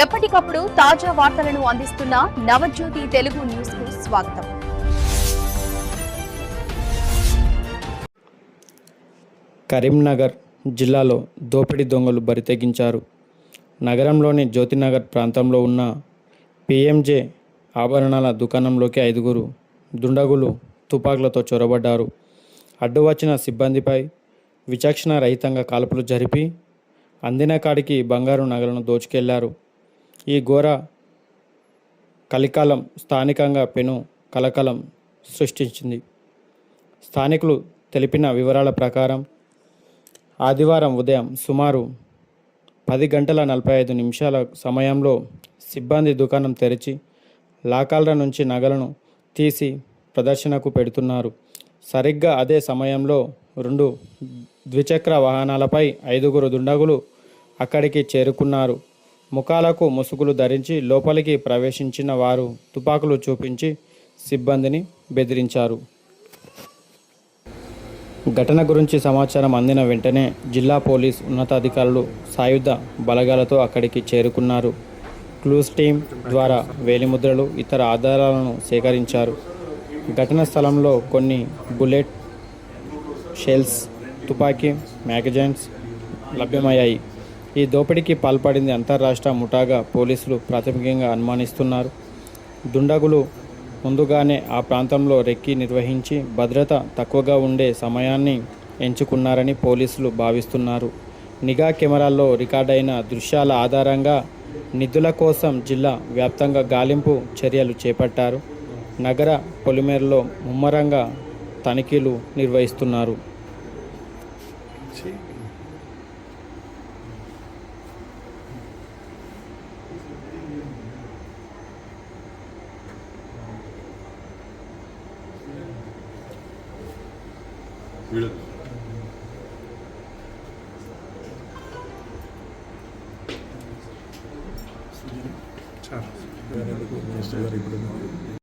ఎప్పటికప్పుడు తాజా వార్తలను అందిస్తున్న నవజ్యోతి తెలుగు న్యూస్ కు స్వాగతం. కరీంనగర్ జిల్లాలో దోపిడీ దొంగలు బరితెగించారు. నగరంలోని జ్యోతినగర్ ప్రాంతంలో ఉన్న పీఎంజే ఆభరణాల దుకాణంలోకి 5 దుండగులు తుపాకులతో చొరబడ్డారు. అడ్డు వచ్చిన సిబ్బందిపై విచక్షణ రహితంగా కాల్పులు జరిపి అందిన కాడికి బంగారు నగలను దోచుకెళ్లారు. ఈ ఘోర కలికాలం స్థానికంగా పెను కలకలం సృష్టించింది. స్థానికులు తెలిపిన వివరాల ప్రకారం ఆదివారం ఉదయం సుమారు 10:45 సమయంలో సిబ్బంది దుకాణం తెరిచి లాకర్ల నుంచి నగలను తీసి ప్రదర్శనకు పెడుతున్నారు. సరిగ్గా అదే సమయంలో 2 ద్విచక్ర వాహనాలపై 5 దుండగులు అక్కడికి చేరుకున్నారు. ముఖాలకు ముసుగులు ధరించి లోపలికి ప్రవేశించిన వారు తుపాకులు చూపించి సిబ్బందిని బెదిరించారు. ఘటన గురించి సమాచారం అందిన వెంటనే జిల్లా పోలీస్ ఉన్నతాధికారులు సాయుధ బలగాలతో అక్కడికి చేరుకున్నారు. క్లూస్ టీం ద్వారా వేలిముద్రలు, ఇతర ఆధారాలను సేకరించారు. ఘటన స్థలంలో కొన్ని బుల్లెట్ షెల్స్, తుపాకీ మ్యాగజైన్స్ లభ్యమయ్యాయి. ఈ దోపిడీకి పాల్పడింది అంతర్రాష్ట్ర ముఠాగా పోలీసులు ప్రాథమికంగా అనుమానిస్తున్నారు. దుండగులు ముందుగానే ఆ ప్రాంతంలో రెక్కి నిర్వహించి భద్రత తక్కువగా ఉండే సమయాన్ని ఎంచుకున్నారని పోలీసులు భావిస్తున్నారు. నిఘా కెమెరాల్లో రికార్డైన దృశ్యాల ఆధారంగా నిధుల కోసం జిల్లా వ్యాప్తంగా గాలింపు చర్యలు చేపట్టారు. నగర పొలిమేరలో ముమ్మరంగా తనిఖీలు నిర్వహిస్తున్నారు. చాలా